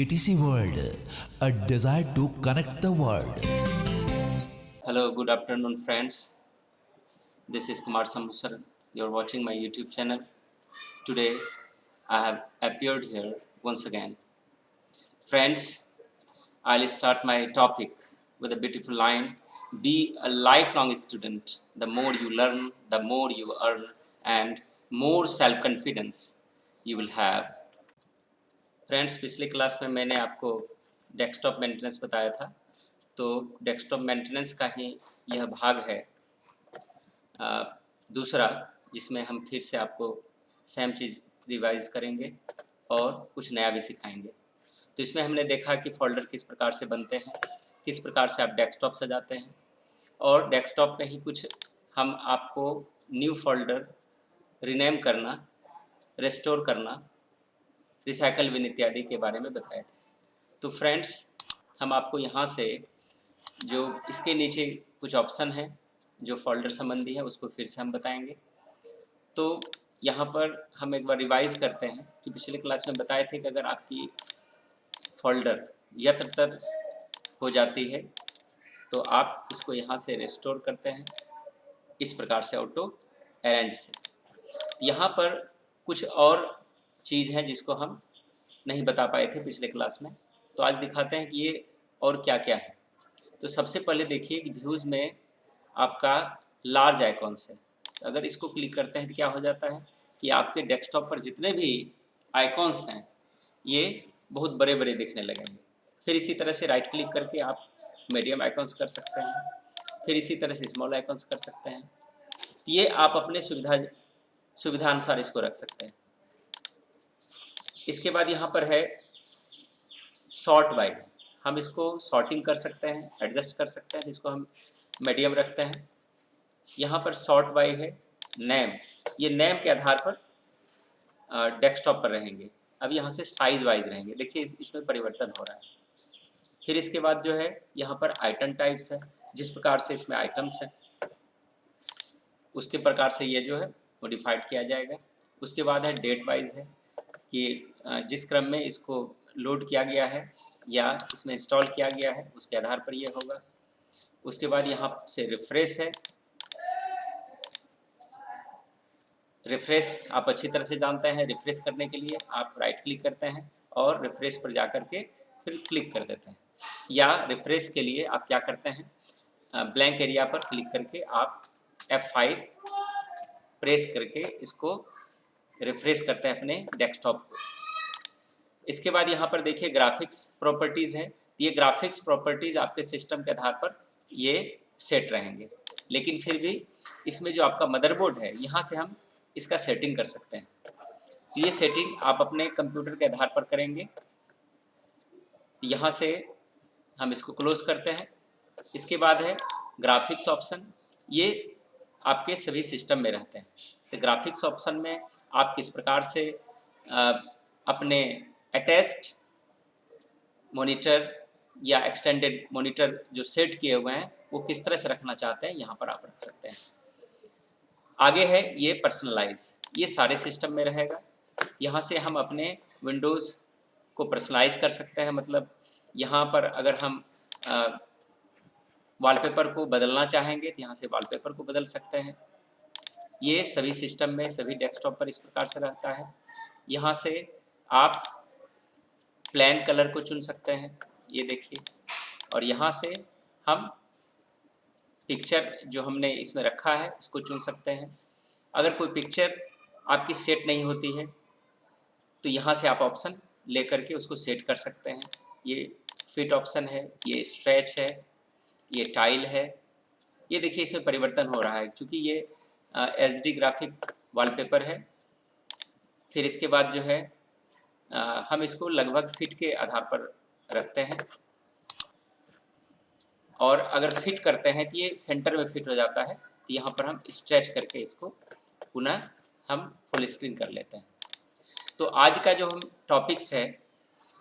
ATC World, a desire to connect the world. Hello, good afternoon, friends. This is Kumar Sambusaran. You're watching my YouTube channel. Today, I have appeared here once again. Friends, I'll start my topic with a beautiful line. Be a lifelong student. The more you learn, the more you earn, and more self-confidence you will have. Friends, पिछली class में मैंने आपको desktop maintenance बताया था, तो desktop maintenance का ही यह भाग है दूसरा, जिसमें हम फिर से आपको सेम चीज़ रिवाइज करेंगे और कुछ नया भी सिखाएंगे। तो इसमें हमने देखा कि फ़ोल्डर किस प्रकार से बनते हैं, किस प्रकार से आप डेस्कटॉप सजाते हैं, और डेस्कटॉप में ही कुछ हम आपको न्यू फ़ोल्डर रीनेम करना, रेस्टोर करना, रिसाइकल बिन इत्यादि के बारे में बताए थे। तो फ्रेंड्स, हम आपको यहाँ से जो इसके नीचे कुछ ऑप्शन हैं जो फ़ोल्डर संबंधी है, उसको फिर से हम बताएंगे। तो यहाँ पर हम एक बार रिवाइज़ करते हैं कि पिछले क्लास में बताए थे कि अगर आपकी फ़ोल्डर यत्र-तत्र हो जाती है तो आप इसको यहाँ से रिस्टोर करते हैं, इस प्रकार से ऑटो अरेंज से। यहाँ पर कुछ और चीज़ है जिसको हम नहीं बता पाए थे पिछले क्लास में, तो आज दिखाते हैं कि ये और क्या-क्या है। तो सबसे पहले देखिए कि व्यूज़ में आपका लार्ज आइकॉन्स है। अगर इसको क्लिक करते हैं तो क्या हो जाता है कि आपके डेस्कटॉप पर जितने भी आइकॉन्स हैं, ये बहुत बड़े-बड़े दिखने लगेंगे। फिर इसी तरह से राइट क्लिक करके आप मीडियम आइकॉन्स कर सकते हैं, फिर इसी तरह से स्मॉल आइकॉन्स कर सकते हैं। ये आप अपने सुविधानुसार इसको रख सकते हैं। इसके बाद यहाँ पर है सॉर्ट बाय। हम इसको सॉर्टिंग कर सकते हैं, एडजस्ट कर सकते हैं, इसको हम मीडियम रखते हैं। यहाँ पर सॉर्ट बाय है नेम, ये नेम के आधार पर डेस्कटॉप पर रहेंगे। अब यहाँ से साइज वाइज रहेंगे, देखिए इसमें परिवर्तन हो रहा है। फिर इसके बाद जो है यहाँ पर आइटम टाइप्स है, जिस प्रकार से इसमें आइटम्स हैं उसके प्रकार से ये जो है मॉडिफाइड किया जाएगा। उसके बाद है डेट वाइज है कि जिस क्रम में इसको लोड किया गया है या इसमें इंस्टॉल किया गया है उसके आधार पर ये होगा। उसके बाद यहाँ से रिफ्रेश है। रिफ्रेश आप अच्छी तरह से जानते हैं, रिफ्रेश करने के लिए आप राइट क्लिक करते हैं और रिफ्रेश पर जा कर के फिर क्लिक कर देते हैं, या रिफ्रेश के लिए आप क्या करते हैं, ब्लैंक एरिया पर क्लिक करके आप F5 प्रेस करके इसको रिफ्रेश करते हैं अपने डेस्कटॉप को। इसके बाद यहाँ पर देखिए ग्राफिक्स प्रॉपर्टीज़ है। ये ग्राफिक्स प्रॉपर्टीज़ आपके सिस्टम के आधार पर ये सेट रहेंगे, लेकिन फिर भी इसमें जो आपका मदरबोर्ड है यहाँ से हम इसका सेटिंग कर सकते हैं। तो ये सेटिंग आप अपने कंप्यूटर के आधार पर करेंगे। यहाँ से हम इसको क्लोज करते हैं। इसके बाद है ग्राफिक्स ऑप्शन, ये आपके सभी सिस्टम में रहते हैं। तो ग्राफिक्स ऑप्शन में आप किस प्रकार से अपने अटैच्ड मॉनिटर या एक्सटेंडेड मॉनिटर जो सेट किए हुए हैं वो किस तरह से रखना चाहते हैं, यहाँ पर आप रख सकते हैं। आगे है ये पर्सनलाइज, ये सारे सिस्टम में रहेगा। यहाँ से हम अपने विंडोज़ को पर्सनलाइज कर सकते हैं, मतलब यहाँ पर अगर हम वॉलपेपर को बदलना चाहेंगे तो यहाँ से वॉलपेपर को बदल सकते हैं। ये सभी सिस्टम में, सभी डेस्कटॉप पर इस प्रकार से रहता है। यहाँ से आप प्लेन कलर को चुन सकते हैं, ये देखिए, और यहाँ से हम पिक्चर जो हमने इसमें रखा है इसको चुन सकते हैं। अगर कोई पिक्चर आपकी सेट नहीं होती है तो यहाँ से आप ऑप्शन ले करके उसको सेट कर सकते हैं। ये फिट ऑप्शन है, ये स्ट्रेच है, ये टाइल है। ये देखिए इसमें परिवर्तन हो रहा है क्योंकि ये एचडी ग्राफिक वॉलपेपर है। फिर इसके बाद जो है हम इसको लगभग फिट के आधार पर रखते हैं, और अगर फिट करते हैं तो ये सेंटर में फिट हो जाता है। तो यहाँ पर हम स्ट्रेच करके इसको पुनः हम फुल स्क्रीन कर लेते हैं। तो आज का जो हम टॉपिक्स है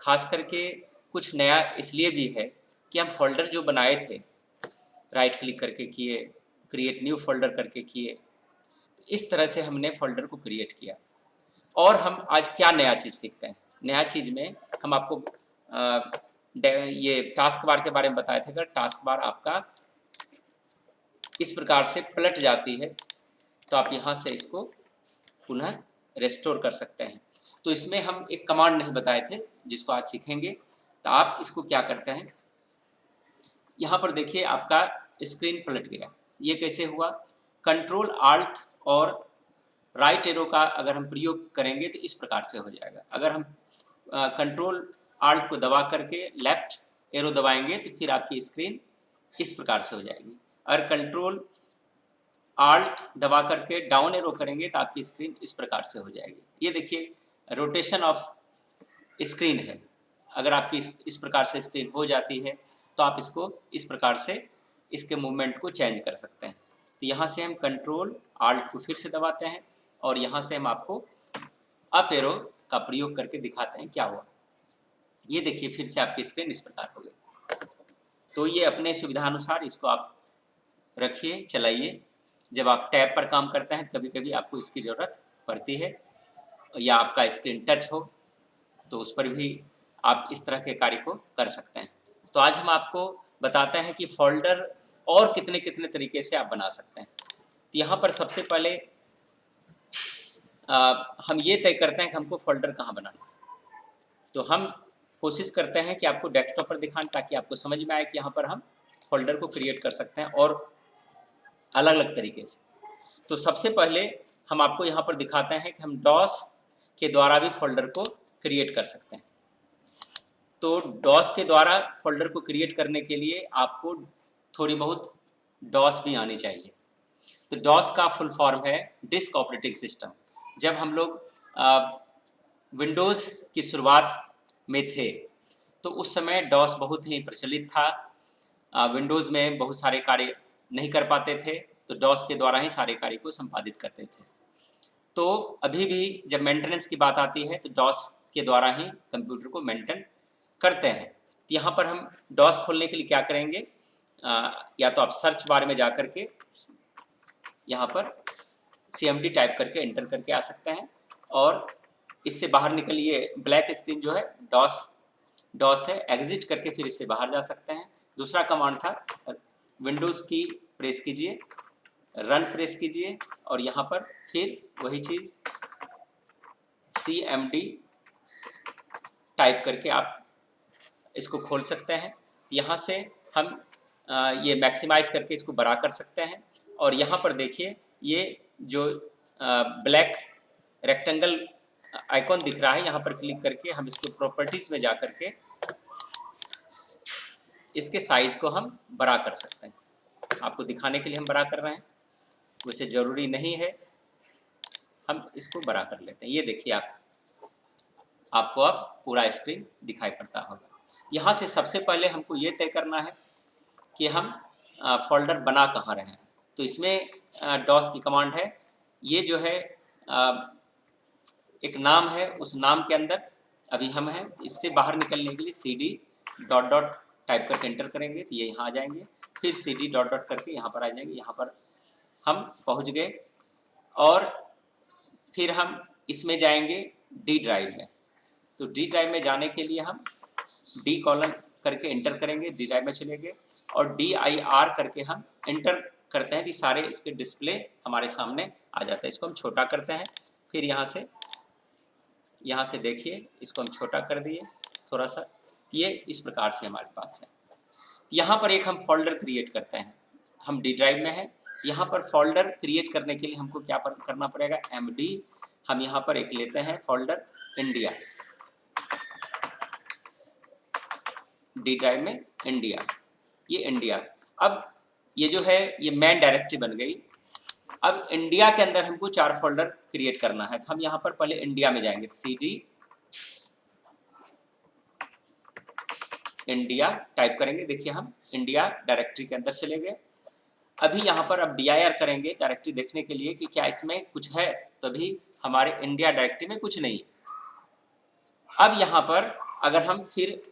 खास करके कुछ नया इसलिए भी है कि हम फोल्डर जो बनाए थे राइट क्लिक करके किए, क्रिएट न्यू फोल्डर करके किए, तो इस तरह से हमने फोल्डर को क्रिएट किया। और हम आज क्या नया चीज़ सीखते हैं, नया चीज़ में हम आपको ये टास्क बार के बारे में बताए थे। अगर टास्क बार आपका इस प्रकार से पलट जाती है तो आप यहाँ से इसको पुनः रेस्टोर कर सकते हैं। तो इसमें हम एक कमांड नहीं बताए थे जिसको आज सीखेंगे। तो आप इसको क्या करते हैं, यहाँ पर देखिए आपका स्क्रीन पलट गया। ये कैसे हुआ? कंट्रोल आल्ट और राइट एरो का अगर हम प्रयोग करेंगे तो इस प्रकार से हो जाएगा। अगर हम कंट्रोल आल्ट को दबा करके लेफ्ट एरो दबाएंगे तो फिर आपकी स्क्रीन इस प्रकार से हो जाएगी। अगर कंट्रोल आल्ट दबा करके डाउन एरो करेंगे तो आपकी स्क्रीन इस प्रकार से हो जाएगी। ये देखिए रोटेशन ऑफ स्क्रीन है। अगर आपकी इस प्रकार से स्क्रीन हो जाती है तो आप इसको इस प्रकार से इसके मूवमेंट को चेंज कर सकते हैं। तो यहाँ से हम कंट्रोल आल्ट को फिर से दबाते हैं और यहाँ से हम आपको अप एरो का प्रयोग करके दिखाते हैं क्या हुआ। ये देखिए फिर से आपकी स्क्रीन इस प्रकार हो गई। तो ये अपने सुविधानुसार इसको आप रखिए, चलाइए। जब आप टैब पर काम करते हैं कभी कभी आपको इसकी ज़रूरत पड़ती है, या आपका स्क्रीन टच हो तो उस पर भी आप इस तरह के कार्य को कर सकते हैं। तो आज हम आपको बताते हैं कि फोल्डर और कितने कितने तरीके से आप बना सकते हैं। तो यहाँ पर सबसे पहले हम ये तय करते हैं कि हमको फोल्डर कहाँ बनाना है। तो हम कोशिश करते हैं कि आपको डेस्कटॉप पर दिखाएं ताकि आपको समझ में आए कि यहाँ पर हम फोल्डर को क्रिएट कर सकते हैं और अलग अलग तरीके से। तो सबसे पहले हम आपको यहाँ पर दिखाते हैं कि हम डॉस के द्वारा भी फोल्डर को क्रिएट कर सकते हैं। तो डॉस के द्वारा फोल्डर को क्रिएट करने के लिए आपको थोड़ी बहुत डॉस भी आनी चाहिए। तो डॉस का फुल फॉर्म है डिस्क ऑपरेटिंग सिस्टम। जब हम लोग विंडोज़ की शुरुआत में थे तो उस समय डॉस बहुत ही प्रचलित था। विंडोज़ में बहुत सारे कार्य नहीं कर पाते थे तो डॉस के द्वारा ही सारे कार्य को संपादित करते थे। तो अभी भी जब मेंटेनेंस की बात आती है तो डॉस के द्वारा ही कंप्यूटर को मेंटेन करते हैं। तो यहाँ पर हम डॉस खोलने के लिए क्या करेंगे, या तो आप सर्च बार में जा कर के यहाँ पर CMD टाइप करके एंटर करके आ सकते हैं और इससे बाहर निकलिए। ब्लैक स्क्रीन जो है डॉस है, एग्जिट करके फिर इससे बाहर जा सकते हैं। दूसरा कमांड था विंडोज़ की प्रेस कीजिए, रन प्रेस कीजिए और यहाँ पर फिर वही चीज़ CMD टाइप करके आप इसको खोल सकते हैं। यहाँ से हम ये मैक्सिमाइज करके इसको बड़ा कर सकते हैं और यहाँ पर देखिए ये जो ब्लैक रेक्टेंगल आइकॉन दिख रहा है, यहाँ पर क्लिक करके हम इसके प्रॉपर्टीज़ में जा कर के इसके साइज़ को हम बड़ा कर सकते हैं। आपको दिखाने के लिए हम बड़ा कर रहे हैं, वैसे ज़रूरी नहीं है, हम इसको बड़ा कर लेते हैं। ये देखिए आपको अब पूरा स्क्रीन दिखाई पड़ता होगा। यहाँ से सबसे पहले हमको ये तय करना है कि हम फोल्डर बना कहाँ रहे हैं। तो इसमें डॉस की कमांड है। ये जो है एक नाम है, उस नाम के अंदर अभी हम हैं। इससे बाहर निकलने के लिए CD डॉट डॉट टाइप करके एंटर करेंगे तो ये यहाँ आ जाएंगे। फिर CD डॉट डॉट करके यहाँ पर आ जाएंगे। यहाँ पर हम पहुँच गए और फिर हम इसमें जाएंगे D ड्राइव में। तो D ड्राइव में जाने के लिए हम D कॉलन करके एंटर करेंगे, D ड्राइव में चले गए और DIR करके हम एंटर करते हैं कि सारे इसके डिस्प्ले हमारे सामने आ जाता है। इसको हम छोटा करते हैं। फिर यहाँ से देखिए इसको हम छोटा कर दिए थोड़ा सा। ये इस प्रकार से हमारे पास है। यहाँ पर एक हम फोल्डर क्रिएट करते हैं। हम D ड्राइव में हैं। यहाँ पर फोल्डर क्रिएट करने के लिए हमको क्या करना पड़ेगा, MD। हम यहाँ पर एक लेते हैं फोल्डर इंडिया, D ड्राइव में इंडिया, ये इंडिया। अब ये जो है ये मेन डायरेक्टरी बन गई। अब इंडिया के अंदर हमको 4 फोल्डर क्रिएट करना है। तो हम यहाँ पर पहले इंडिया में जाएंगे, CD इंडिया टाइप करेंगे। देखिए हम इंडिया डायरेक्टरी के अंदर चले गए। अभी यहाँ पर अब DIR करेंगे डायरेक्टरी देखने के लिए कि क्या इसमें कुछ है, तभी हमारे इंडिया डायरेक्टरी में कुछ नहीं। अब यहाँ पर अगर हम फिर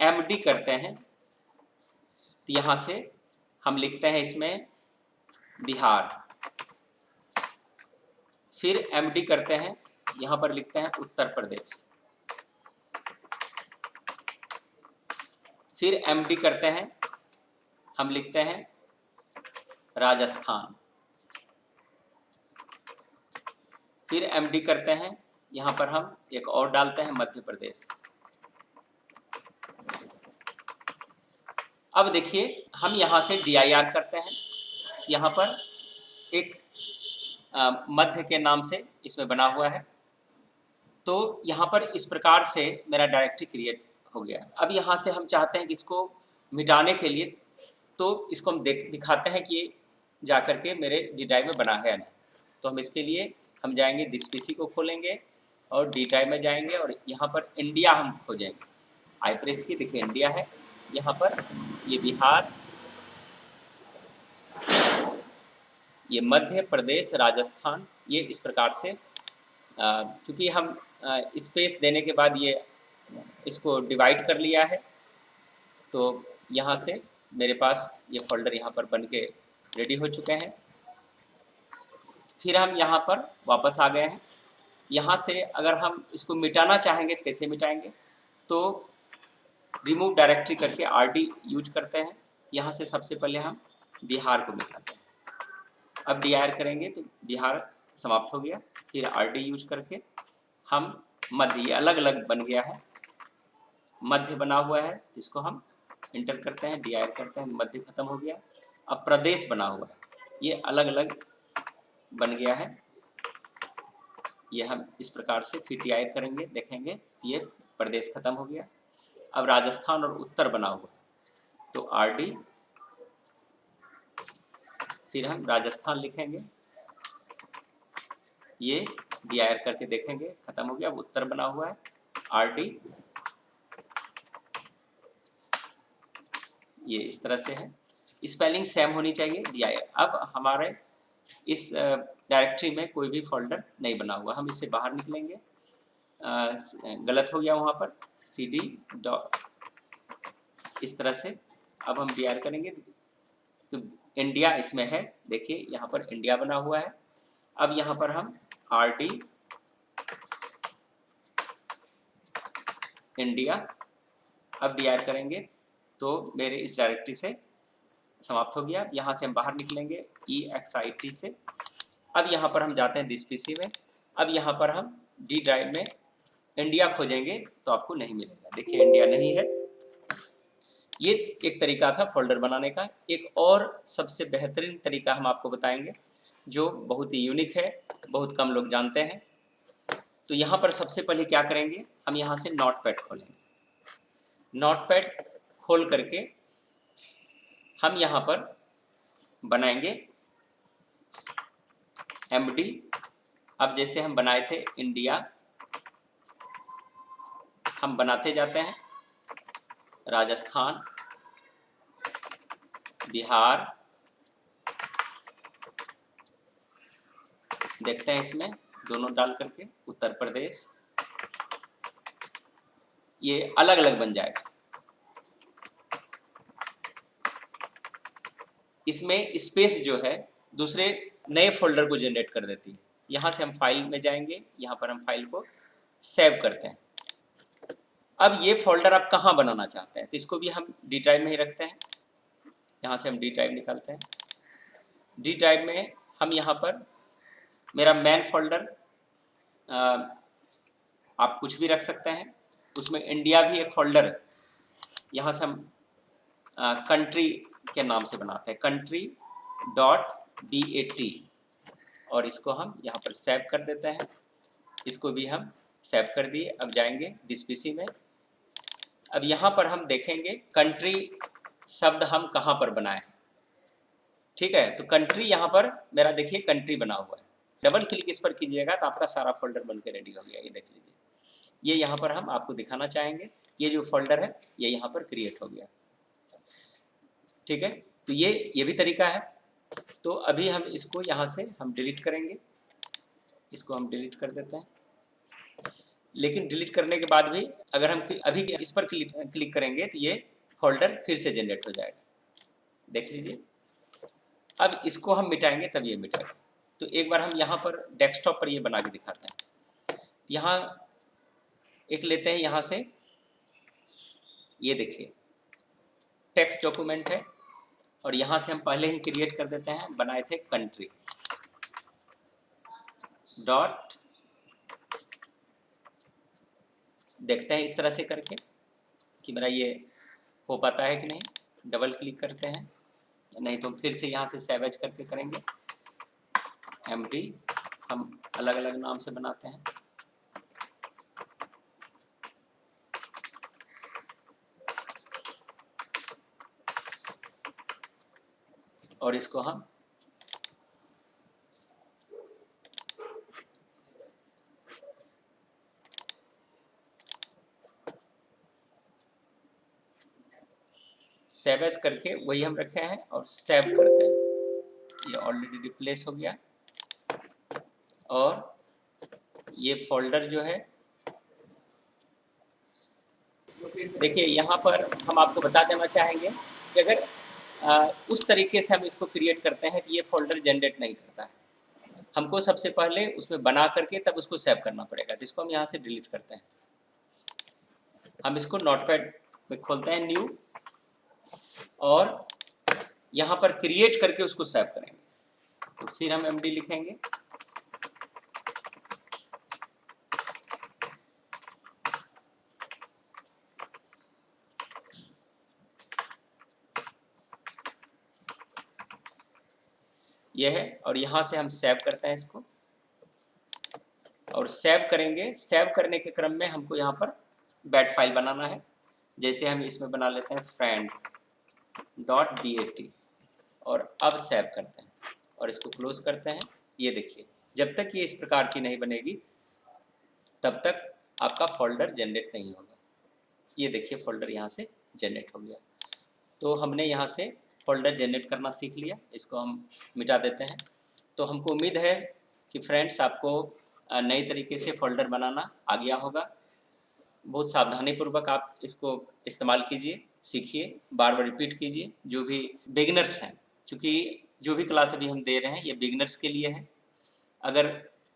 MD करते हैं तो यहाँ से हम लिखते हैं इसमें बिहार, फिर MD करते हैं, यहाँ पर लिखते हैं उत्तर प्रदेश, फिर एमडी करते हैं, हम लिखते हैं राजस्थान। फिर एमडी करते हैं, यहाँ पर हम एक और डालते हैं मध्य प्रदेश। अब देखिए हम यहाँ से DIR करते हैं, यहाँ पर एक मध्य के नाम से इसमें बना हुआ है। तो यहाँ पर इस प्रकार से मेरा डायरेक्टरी क्रिएट हो गया। अब यहाँ से हम चाहते हैं कि इसको मिटाने के लिए, तो इसको हम दिखाते हैं कि ये जा कर के मेरे डी ड्राइव में बना है या नहीं। तो हम इसके लिए हम जाएंगे, दिस पीसी को खोलेंगे और डी ड्राइव में जाएंगे और यहाँ पर इंडिया हम खोजेंगे। आई प्रेस की, देखिए इंडिया है यहाँ पर, ये बिहार, ये मध्य प्रदेश, राजस्थान, ये इस प्रकार से चूँकि हम स्पेस देने के बाद ये इसको डिवाइड कर लिया है, तो यहाँ से मेरे पास ये फोल्डर यहाँ पर बन के रेडी हो चुके हैं। फिर हम यहाँ पर वापस आ गए हैं। यहाँ से अगर हम इसको मिटाना चाहेंगे तो कैसे मिटाएंगे, तो रिमूव डायरेक्टरी करके RD यूज करते हैं। यहाँ से सबसे पहले हम बिहार को मिटाते हैं। अब DIR करेंगे तो बिहार समाप्त हो गया। फिर RD यूज करके हम मध्य, ये अलग अलग बन गया है, मध्य बना हुआ है, इसको हम इंटर करते हैं, DIR करते हैं, मध्य खत्म हो गया। अब प्रदेश बना हुआ है, ये अलग अलग बन गया है, ये हम इस प्रकार से फिर DIR करेंगे, देखेंगे ये प्रदेश खत्म हो गया। अब राजस्थान और उत्तर बना हुआ है, तो RD, फिर हम राजस्थान लिखेंगे, ये DIR करके देखेंगे खत्म हो गया। अब उत्तर बना हुआ है, RD, ये इस तरह से है। स्पेलिंग सेम होनी चाहिए, DIR। अब हमारे इस डायरेक्टरी में कोई भी फोल्डर नहीं बना हुआ, हम इससे बाहर निकलेंगे। गलत हो गया वहाँ पर, CD डॉट, इस तरह से। अब हम DIR करेंगे तो इंडिया इसमें है, देखिए यहाँ पर इंडिया बना हुआ है। अब यहाँ पर हम RD इंडिया, अब DIR करेंगे तो मेरे इस डायरेक्टरी से समाप्त हो गया। यहाँ से हम बाहर निकलेंगे EXIT से। अब यहाँ पर हम जाते हैं दिस पीसी में। अब यहाँ पर हम डी ड्राइव में इंडिया खोजेंगे तो आपको नहीं मिलेगा, देखिए इंडिया नहीं है। ये एक तरीका था फोल्डर बनाने का। एक और सबसे बेहतरीन तरीका हम आपको बताएंगे जो बहुत ही यूनिक है, बहुत कम लोग जानते हैं। तो यहाँ पर सबसे पहले क्या करेंगे, हम यहाँ से नोटपैड खोलेंगे। नोटपैड खोल करके हम यहाँ पर बनाएंगे MD। अब जैसे हम बनाए थे इंडिया, हम बनाते जाते हैं राजस्थान, बिहार, देखते हैं इसमें दोनों डाल करके उत्तर प्रदेश, ये अलग अलग बन जाएगा। इसमें स्पेस जो है दूसरे नए फोल्डर को जनरेट कर देती है। यहाँ से हम फाइल में जाएंगे, यहाँ पर हम फाइल को सेव करते हैं। अब ये फोल्डर आप कहाँ बनाना चाहते हैं तो इसको भी हम डी ड्राइव में ही रखते हैं। यहाँ से हम डी ड्राइव निकालते हैं। डी ड्राइव में हम यहाँ पर मेरा मेन फोल्डर, आप कुछ भी रख सकते हैं, उसमें इंडिया भी एक फोल्डर है। यहाँ से हम कंट्री के नाम से बनाते हैं, country.bat, और इसको हम यहाँ पर सेव कर देते हैं। इसको भी हम सेव कर दिए। अब जाएंगे दिस पीसी में। अब यहाँ पर हम देखेंगे कंट्री शब्द हम कहाँ पर बनाए, ठीक है। तो कंट्री यहाँ पर मेरा देखिए कंट्री बना हुआ है। डबल क्लिक इस पर कीजिएगा तो आपका सारा फोल्डर बन के रेडी हो गया। ये देख लीजिए, ये यहाँ पर हम आपको दिखाना चाहेंगे। ये जो फोल्डर है ये यहाँ पर क्रिएट हो गया, ठीक है। तो ये भी तरीका है। तो अभी हम इसको यहाँ से हम डिलीट करेंगे, इसको हम डिलीट कर देते हैं। लेकिन डिलीट करने के बाद भी अगर हम अभी इस पर क्लिक करेंगे तो ये फोल्डर फिर से जनरेट हो जाएगा, देख लीजिए। अब इसको हम मिटाएंगे तब ये मिटेगा। तो एक बार हम यहाँ पर डेस्कटॉप पर ये बना के दिखाते हैं। यहाँ एक लेते हैं, यहाँ से ये देखिए टेक्स्ट डॉक्यूमेंट है और यहाँ से हम पहले ही क्रिएट कर देते हैं, बनाए थे कंट्री डॉट, देखते हैं इस तरह से करके कि मेरा ये हो पाता है कि नहीं। डबल क्लिक करते हैं, नहीं तो फिर से यहाँ से सेव एज करके करेंगे। MD हम अलग अलग नाम से बनाते हैं। और इसको हम सेव एज करके वही हम रखे हैं और सेव करते हैं। ये ऑलरेडी रिप्लेस हो गया और ये फोल्डर जो है, देखिए यहाँ पर हम आपको बता देना चाहेंगे कि अगर उस तरीके से हम इसको क्रिएट करते हैं तो ये फोल्डर जनरेट नहीं करता है। हमको सबसे पहले उसमें बना करके तब उसको सेव करना पड़ेगा, जिसको हम यहाँ से डिलीट करते हैं। हम इसको नोटपैड में खोलते हैं, न्यू, और यहाँ पर क्रिएट करके उसको सेव करेंगे। तो फिर हम MD लिखेंगे, यह है, और यहाँ से हम सेव करते हैं इसको और सेव करेंगे। सेव करने के क्रम में हमको यहाँ पर बैट फाइल बनाना है। जैसे हम इसमें बना लेते हैं friend.bat और अब सेव करते हैं और इसको क्लोज करते हैं। ये देखिए, जब तक ये इस प्रकार की नहीं बनेगी तब तक आपका फोल्डर जनरेट नहीं होगा। ये देखिए फोल्डर यहाँ से जनरेट हो गया। तो हमने यहाँ से फोल्डर जनरेट करना सीख लिया, इसको हम मिटा देते हैं। तो हमको उम्मीद है कि फ्रेंड्स आपको नई तरीके से फोल्डर बनाना आ गया होगा। बहुत सावधानीपूर्वक आप इसको इस्तेमाल कीजिए, सीखिए, बार बार रिपीट कीजिए। जो भी बिगिनर्स हैं, चूँकि जो भी क्लास अभी हम दे रहे हैं ये बिगिनर्स के लिए है। अगर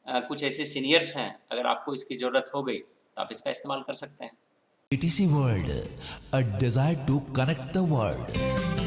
कुछ ऐसे सीनियर्स हैं, अगर आपको इसकी ज़रूरत हो गई तो आप इसका इस्तेमाल कर सकते हैं। ATC World, a desire to connect the world.